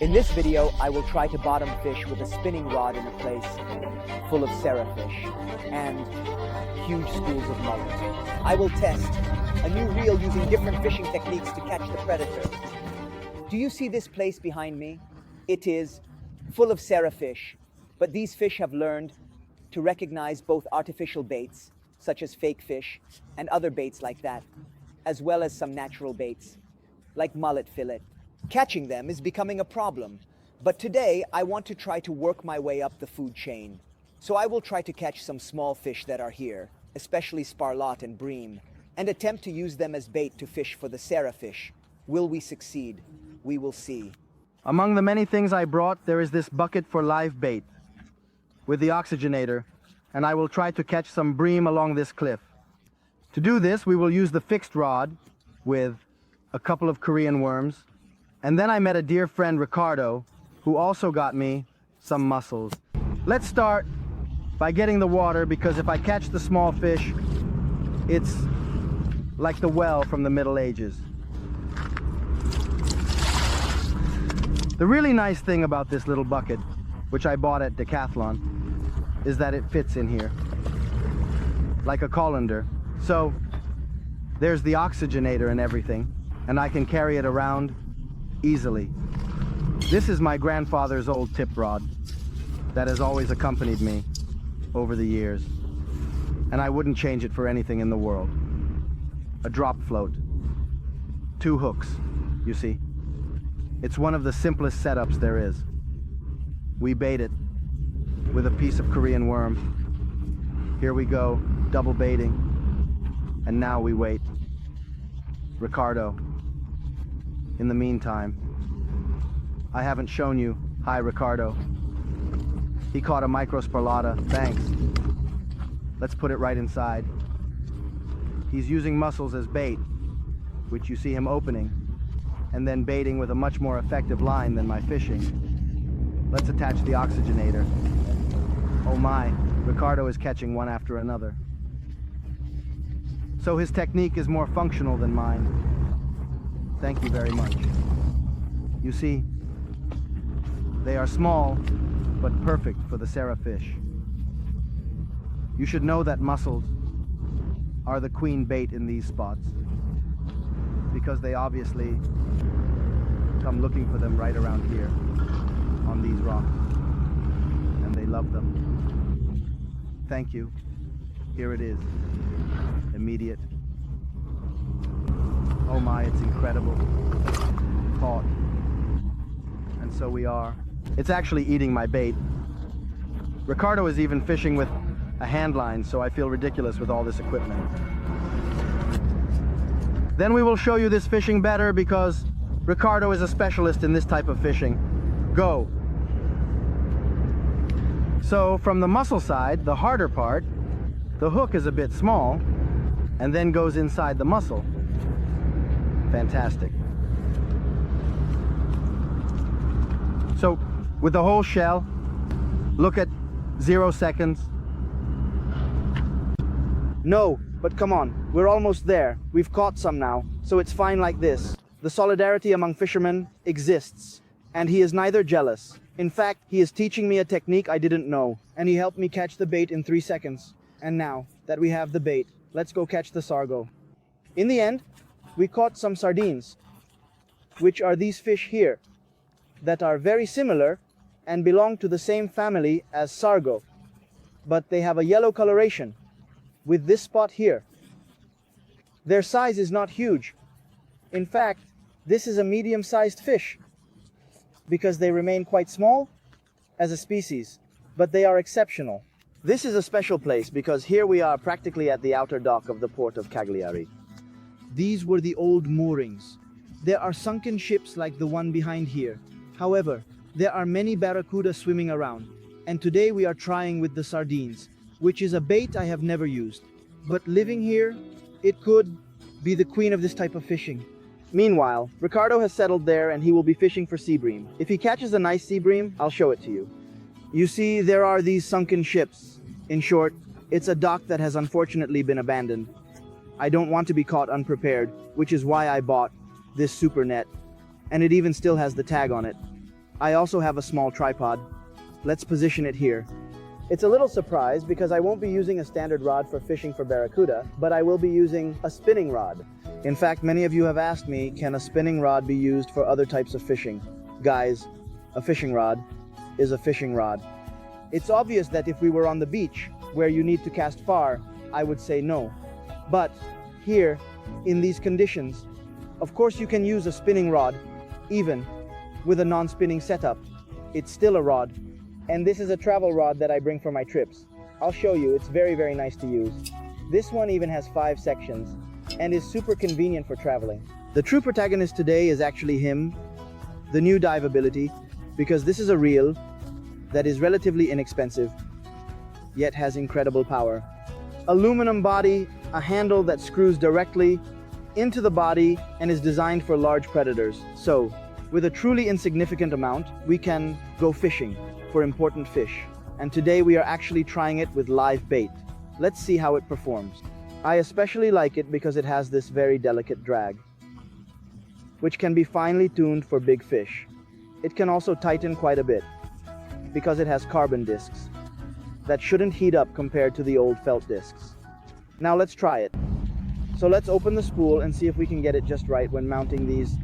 In this video, I will try to bottom fish with a spinning rod in a place full of sarrowfish and huge schools of mullet. I will test a new reel using different fishing techniques to catch the predator. Do you see this place behind me? It is full of sarrowfish, but these fish have learned to recognize both artificial baits, such as fake fish, and other baits like that, as well as some natural baits, like mullet fillet. Catching them is becoming a problem, but today I want to try to work my way up the food chain. So I will try to catch some small fish that are here, especially sparlot and bream, and attempt to use them as bait to fish for the sarrowfish. Will we succeed? We will see. Among the many things I brought, there is this bucket for live bait with the oxygenator, and I will try to catch some bream along this cliff. To do this, we will use the fixed rod with a couple of Korean worms, and then I met a dear friend, Ricardo, who also got me some mussels. Let's start by getting the water, because if I catch the small fish, it's like the well from the Middle Ages. The really nice thing about this little bucket, which I bought at Decathlon, is that it fits in here like a colander. So there's the oxygenator and everything, and I can carry it around easily. This is my grandfather's old tip rod that has always accompanied me over the years, and I wouldn't change it for anything in the world. A drop float, 2 hooks, you see. It's one of the simplest setups there is. We bait it with a piece of Korean worm. Here we go, double baiting, and now we wait. Ricardo. In the meantime, I haven't shown you. Hi, Ricardo. He caught a microsparlata. Thanks. Let's put it right inside. He's using mussels as bait, which you see him opening, and then baiting with a much more effective line than my fishing. Let's attach the oxygenator. Oh my, Ricardo is catching one after another. So his technique is more functional than mine. Thank you very much. You see, they are small, but perfect for the sarrowfish. You should know that mussels are the queen bait in these spots, because they obviously come looking for them right around here, on these rocks, and they love them. Thank you. Here it is. Immediate. Oh my, it's incredible. Caught. And so we are. It's actually eating my bait. Ricardo is even fishing with a hand line, so I feel ridiculous with all this equipment. Then we will show you this fishing better, because Ricardo is a specialist in this type of fishing. Go. So from the mussel side, the harder part, the hook is a bit small and then goes inside the mussel. Fantastic. So with the whole shell, look at 0 seconds. No, but come on, we're almost there. We've caught some now, so it's fine like this. The solidarity among fishermen exists, and he is neither jealous. In fact, he is teaching me a technique I didn't know, and he helped me catch the bait in 3 seconds. And now that we have the bait, let's go catch the sargo. In the end, we caught some sardines, which are these fish here, that are very similar and belong to the same family as sargo, but they have a yellow coloration with this spot here. Their size is not huge. In fact, this is a medium-sized fish, because they remain quite small as a species, but they are exceptional. This is a special place because here we are practically at the outer dock of the port of Cagliari. These were the old moorings. There are sunken ships like the one behind here. However, there are many barracuda swimming around, and today we are trying with the sardines, which is a bait I have never used. But living here, it could be the queen of this type of fishing. Meanwhile, Ricardo has settled there and he will be fishing for sea bream. If he catches a nice sea bream, I'll show it to you. You see, there are these sunken ships. In short, it's a dock that has unfortunately been abandoned. I don't want to be caught unprepared, which is why I bought this super net, and it even still has the tag on it. I also have a small tripod. Let's position it here. It's a little surprise because I won't be using a standard rod for fishing for barracuda, but I will be using a spinning rod. In fact, many of you have asked me, can a spinning rod be used for other types of fishing? Guys, a fishing rod is a fishing rod. It's obvious that if we were on the beach, where you need to cast far, I would say no. But here, in these conditions, of course you can use a spinning rod, even with a non-spinning setup. It's still a rod. And this is a travel rod that I bring for my trips. I'll show you, it's very, very nice to use. This one even has 5 sections and is super convenient for traveling. The true protagonist today is actually him, the new dive ability, because this is a reel that is relatively inexpensive, yet has incredible power. Aluminum body, a handle that screws directly into the body and is designed for large predators. So, with a truly insignificant amount, we can go fishing for important fish. And today we are actually trying it with live bait. Let's see how it performs. I especially like it because it has this very delicate drag, which can be finely tuned for big fish. It can also tighten quite a bit because it has carbon discs that shouldn't heat up compared to the old felt discs. Now let's try it. So let's open the spool and see if we can get it just right when mounting these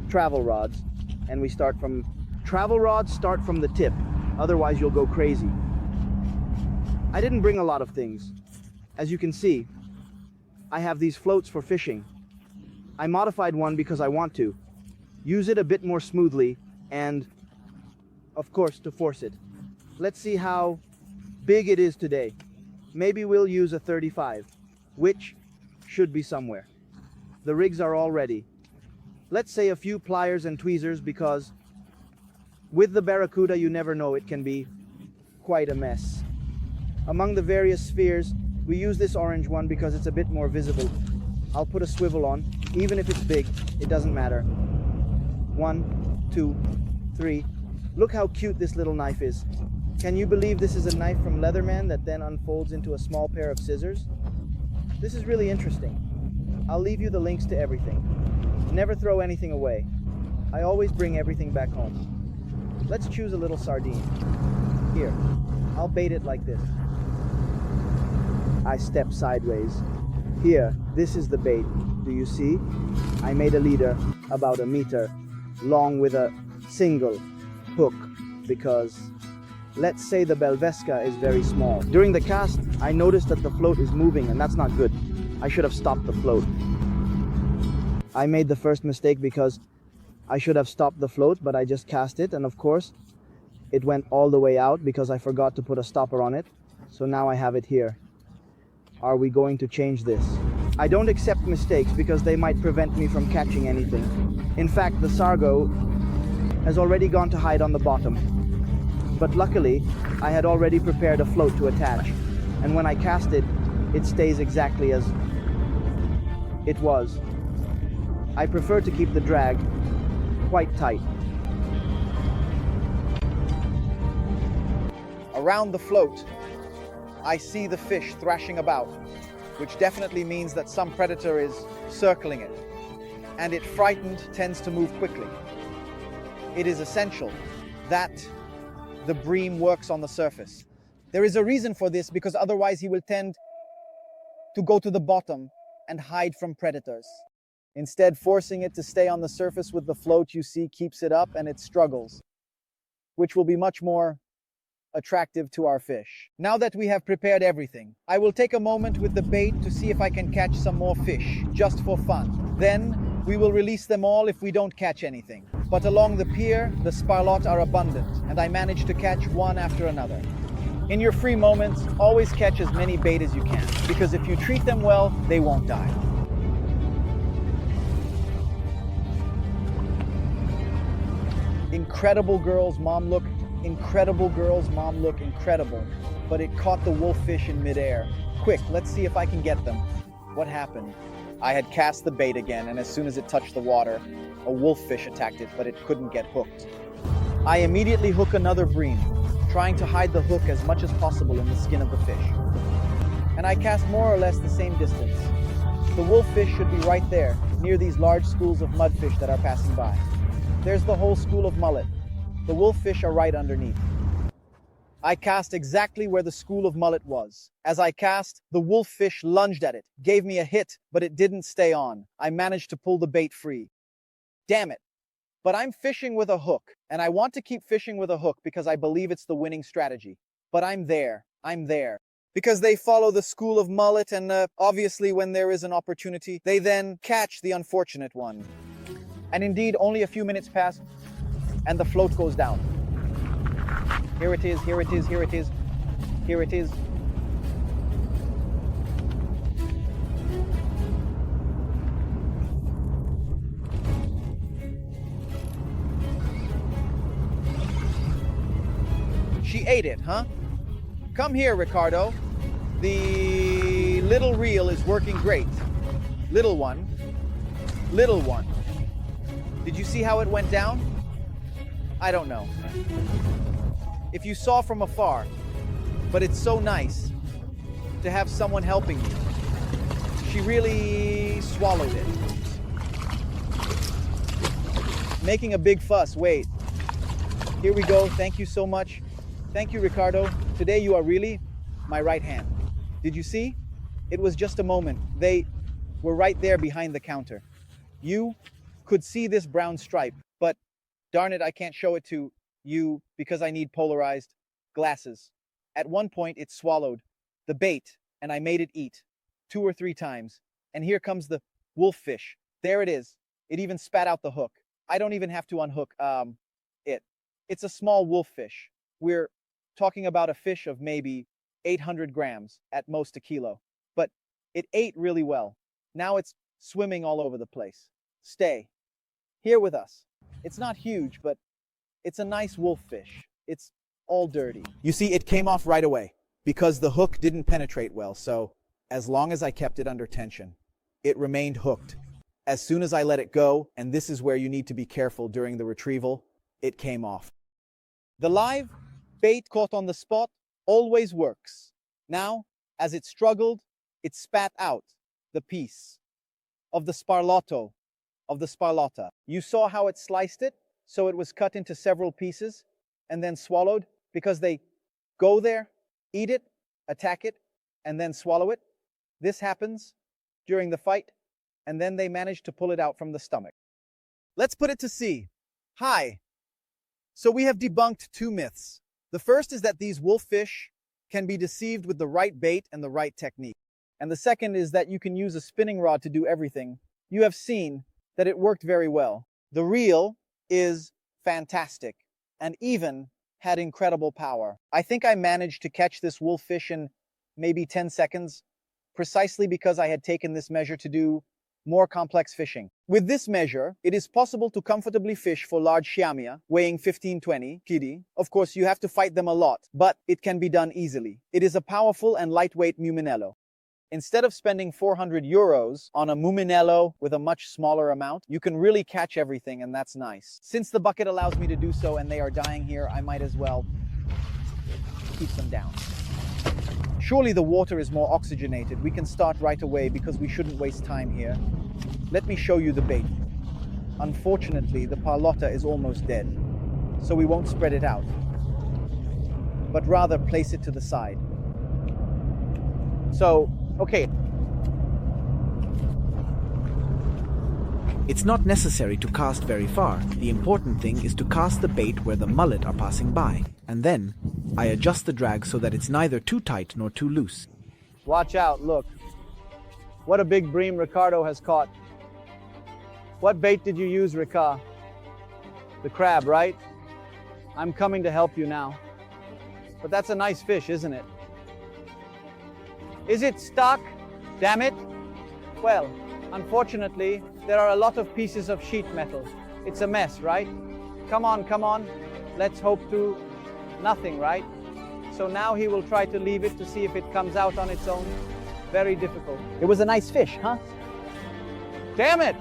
travel rods. And we start from travel rods, start from the tip. Otherwise you'll go crazy. I didn't bring a lot of things. As you can see, I have these floats for fishing. I modified one because I want to use it a bit more smoothly and, of course, to force it. Let's see how big it is today. Maybe we'll use a 35, which should be somewhere. The rigs are all ready. Let's say a few pliers and tweezers because with the barracuda, you never know, it can be quite a mess. Among the various spheres, we use this orange one because it's a bit more visible. I'll put a swivel on. Even if it's big, it doesn't matter. 1, 2, 3. Look how cute this little knife is. Can you believe this is a knife from Leatherman that then unfolds into a small pair of scissors? This is really interesting. I'll leave you the links to everything. Never throw anything away. I always bring everything back home. Let's choose a little sardine. Here, I'll bait it like this. I step sideways. Here, this is the bait. Do you see? I made a leader about 1 meter long with a single hook because let's say the Belvesca is very small. During the cast, I noticed that the float is moving and that's not good. I should have stopped the float. I made the first mistake because I should have stopped the float, but I just cast it and of course it went all the way out because I forgot to put a stopper on it. So now I have it here. Are we going to change this? I don't accept mistakes because they might prevent me from catching anything. In fact, the Sargo has already gone to hide on the bottom. But luckily, I had already prepared a float to attach. And when I cast it, it stays exactly as it was. I prefer to keep the drag quite tight. Around the float, I see the fish thrashing about, which definitely means that some predator is circling it, and it, frightened, tends to move quickly. It is essential that the bream works on the surface. There is a reason for this because otherwise he will tend to go to the bottom and hide from predators. Instead, forcing it to stay on the surface with the float, you see, keeps it up and it struggles, which will be much more attractive to our fish. Now that we have prepared everything, I will take a moment with the bait to see if I can catch some more fish, just for fun. Then we will release them all if we don't catch anything. But along the pier, the sparlots are abundant, and I manage to catch one after another. In your free moments, always catch as many bait as you can, because if you treat them well, they won't die. Incredible girls, mom, look. Incredible girls, mom, look incredible. But it caught the wolffish in midair. Quick, let's see if I can get them. What happened? I had cast the bait again, and as soon as it touched the water, a wolffish attacked it, but it couldn't get hooked. I immediately hook another bream, trying to hide the hook as much as possible in the skin of the fish. And I cast more or less the same distance. The wolffish should be right there, near these large schools of mudfish that are passing by. There's the whole school of mullet. The wolffish are right underneath. I cast exactly where the school of mullet was. As I cast, the wolffish lunged at it, gave me a hit, but it didn't stay on. I managed to pull the bait free. Damn it. But I'm fishing with a hook, and I want to keep fishing with a hook because I believe it's the winning strategy. But I'm there. Because they follow the school of mullet, and obviously when there is an opportunity, they then catch the unfortunate one. And indeed, only a few minutes pass, and the float goes down. Here it is, here it is, here it is, here it is. She ate it, huh? Come here, Ricardo. The little reel is working great. Little one. Little one. Did you see how it went down? I don't know. If you saw from afar, but it's so nice to have someone helping you. She really swallowed it. Making a big fuss. Wait. Here we go. Thank you so much. Thank you, Ricardo. Today you are really my right hand. Did you see? It was just a moment. They were right there behind the counter. You could see this brown stripe, but darn it, I can't show it to you because I need polarized glasses. At one point, it swallowed the bait, and I made it eat 2 or 3 times. And here comes the wolffish. There it is. It even spat out the hook. I don't even have to unhook it. It's a small wolffish. We're talking about a fish of maybe 800 grams, at most a kilo. But it ate really well. Now it's swimming all over the place. Stay here with us. It's not huge, but it's a nice wolffish. It's all dirty. You see, it came off right away because the hook didn't penetrate well. So as long as I kept it under tension, it remained hooked. As soon as I let it go, and this is where you need to be careful during the retrieval, it came off. The live bait caught on the spot always works. Now, as it struggled, it spat out the piece of the sparlotto, of the sparlotta. You saw how it sliced it? So it was cut into several pieces and then swallowed because they go there, eat it, attack it, and then swallow it. This happens during the fight, and then they manage to pull it out from the stomach. Let's put it to sea. Hi. So we have debunked 2 myths. The first is that these wolffish can be deceived with the right bait and the right technique. And the second is that you can use a spinning rod to do everything. You have seen that it worked very well. The reel is fantastic and even had incredible power. I think I managed to catch this wolffish in maybe 10 seconds, precisely because I had taken this measure to do more complex fishing. With this measure, it is possible to comfortably fish for large siamia, weighing 15-20 kg. Of course, you have to fight them a lot, but it can be done easily. It is a powerful and lightweight muminello. Instead of spending 400 euros on a muminello with a much smaller amount, you can really catch everything, and that's nice. Since the bucket allows me to do so and they are dying here, I might as well keep them down. Surely the water is more oxygenated. We can start right away because we shouldn't waste time here. Let me show you the bait. Unfortunately, the parlotta is almost dead, so we won't spread it out, but rather place it to the side. So, okay. It's not necessary to cast very far. The important thing is to cast the bait where the mullet are passing by. And then, I adjust the drag so that it's neither too tight nor too loose. Watch out, look. What a big bream Ricardo has caught. What bait did you use, Rica? The crab, right? I'm coming to help you now. But that's a nice fish, isn't it? Is it stuck? Damn it. Well, unfortunately, there are a lot of pieces of sheet metal. It's a mess, right? Come on, come on. Let's hope to nothing, right? So now he will try to leave it to see if it comes out on its own. Very difficult. It was a nice fish, huh? Damn it!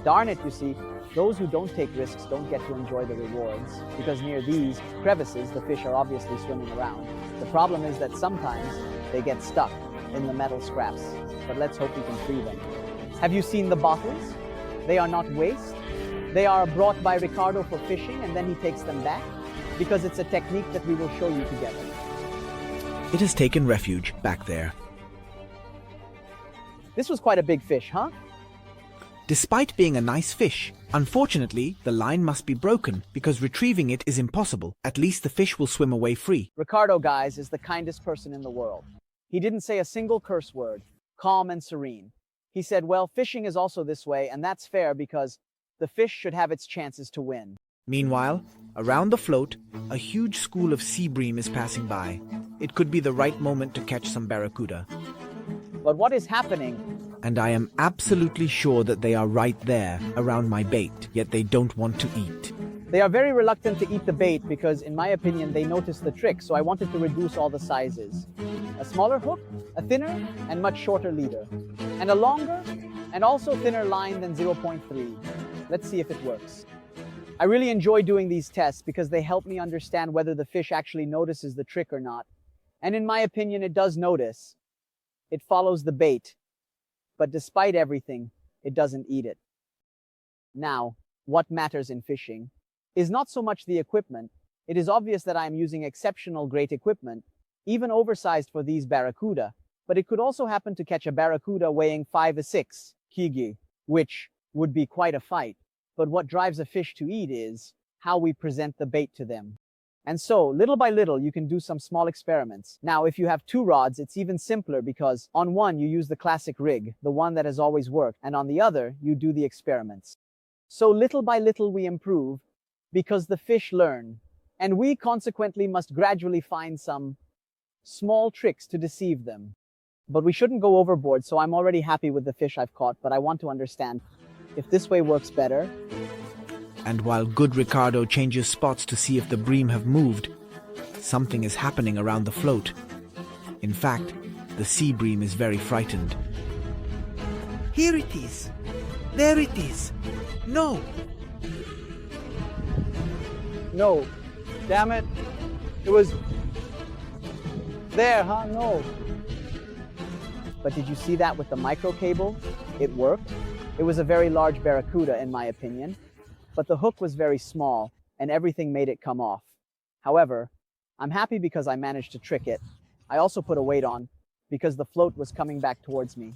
Darn it, you see. Those who don't take risks don't get to enjoy the rewards, because near these crevices, the fish are obviously swimming around. The problem is that sometimes they get stuck in the metal scraps, but let's hope we can free them. Have you seen the bottles? They are not waste. They are brought by Ricardo for fishing, and then he takes them back, because it's a technique that we will show you together. It has taken refuge back there. This was quite a big fish, huh? Despite being a nice fish, unfortunately, the line must be broken because retrieving it is impossible. At least the fish will swim away free. Ricardo, guys, is the kindest person in the world. He didn't say a single curse word, calm and serene. He said, well, fishing is also this way, and that's fair because the fish should have its chances to win. Meanwhile, around the float, a huge school of sea bream is passing by. It could be the right moment to catch some barracuda. But what is happening? And I am absolutely sure that they are right there, around my bait, yet they don't want to eat. They are very reluctant to eat the bait because, in my opinion, they noticed the trick, so I wanted to reduce all the sizes. A smaller hook, a thinner and much shorter leader, and a longer and also thinner line than 0.3. Let's see if it works. I really enjoy doing these tests because they help me understand whether the fish actually notices the trick or not. And in my opinion, it does notice. It follows the bait. But despite everything, it doesn't eat it. Now, what matters in fishing is not so much the equipment. It is obvious that I am using exceptional great equipment, even oversized for these barracuda, but it could also happen to catch a barracuda weighing 5 or 6 kg, which would be quite a fight. But what drives a fish to eat is how we present the bait to them. And so, little by little, you can do some small experiments. Now, if you have 2 rods, it's even simpler because on one, you use the classic rig, the one that has always worked, and on the other, you do the experiments. So little by little, we improve because the fish learn, and we consequently must gradually find some small tricks to deceive them. But we shouldn't go overboard, so I'm already happy with the fish I've caught, but I want to understand if this way works better. And while good Ricardo changes spots to see if the bream have moved, something is happening around the float. In fact, the sea bream is very frightened. Here it is. There it is. No. No. Damn it. It was there, huh? No. But did you see that with the micro cable? It worked. It was a very large barracuda, in my opinion. But the hook was very small, and everything made it come off. However, I'm happy because I managed to trick it. I also put a weight on, because the float was coming back towards me.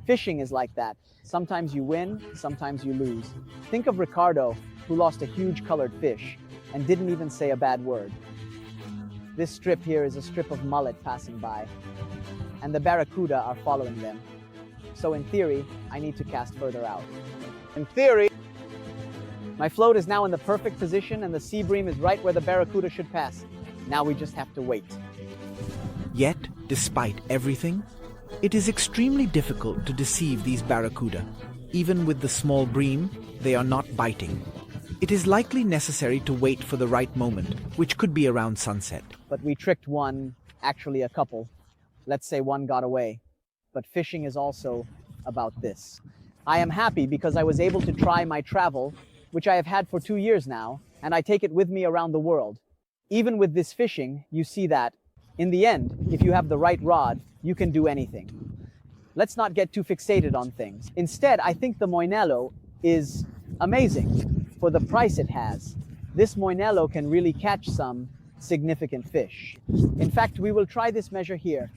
Fishing is like that. Sometimes you win, sometimes you lose. Think of Ricardo, who lost a huge colored fish, and didn't even say a bad word. This strip here is a strip of mullet passing by, and the barracuda are following them. So in theory, I need to cast further out. In theory, my float is now in the perfect position and the sea bream is right where the barracuda should pass. Now we just have to wait. Yet, despite everything, it is extremely difficult to deceive these barracuda. Even with the small bream, they are not biting. It is likely necessary to wait for the right moment, which could be around sunset. But we tricked one, actually a couple. Let's say one got away. But fishing is also about this. I am happy because I was able to try my travel, which I have had for 2 years now, and I take it with me around the world. Even with this fishing, you see that, in the end, if you have the right rod, you can do anything. Let's not get too fixated on things. Instead, I think the Moinello is amazing for the price it has. This Moinello can really catch some significant fish. In fact, we will try this measure here,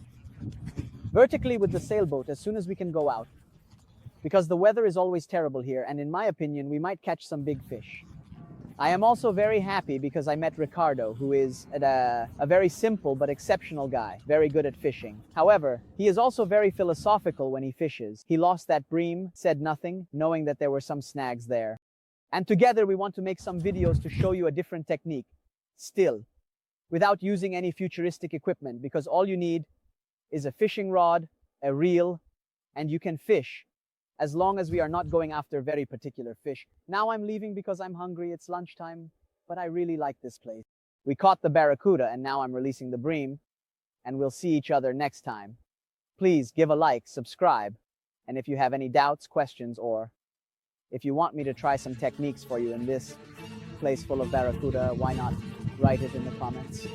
vertically with the sailboat as soon as we can go out, because the weather is always terrible here, and in my opinion, we might catch some big fish. I am also very happy because I met Ricardo, who is a very simple but exceptional guy, very good at fishing. However, he is also very philosophical when he fishes. He lost that bream, said nothing, knowing that there were some snags there. And together we want to make some videos to show you a different technique, still, without using any futuristic equipment, because all you need is a fishing rod, a reel, and you can fish, as long as we are not going after very particular fish. Now I'm leaving because I'm hungry, it's lunchtime, but I really like this place. We caught the barracuda and now I'm releasing the bream, and we'll see each other next time. Please give a like, subscribe, and if you have any doubts, questions, or if you want me to try some techniques for you in this place full of barracuda, why not write it in the comments?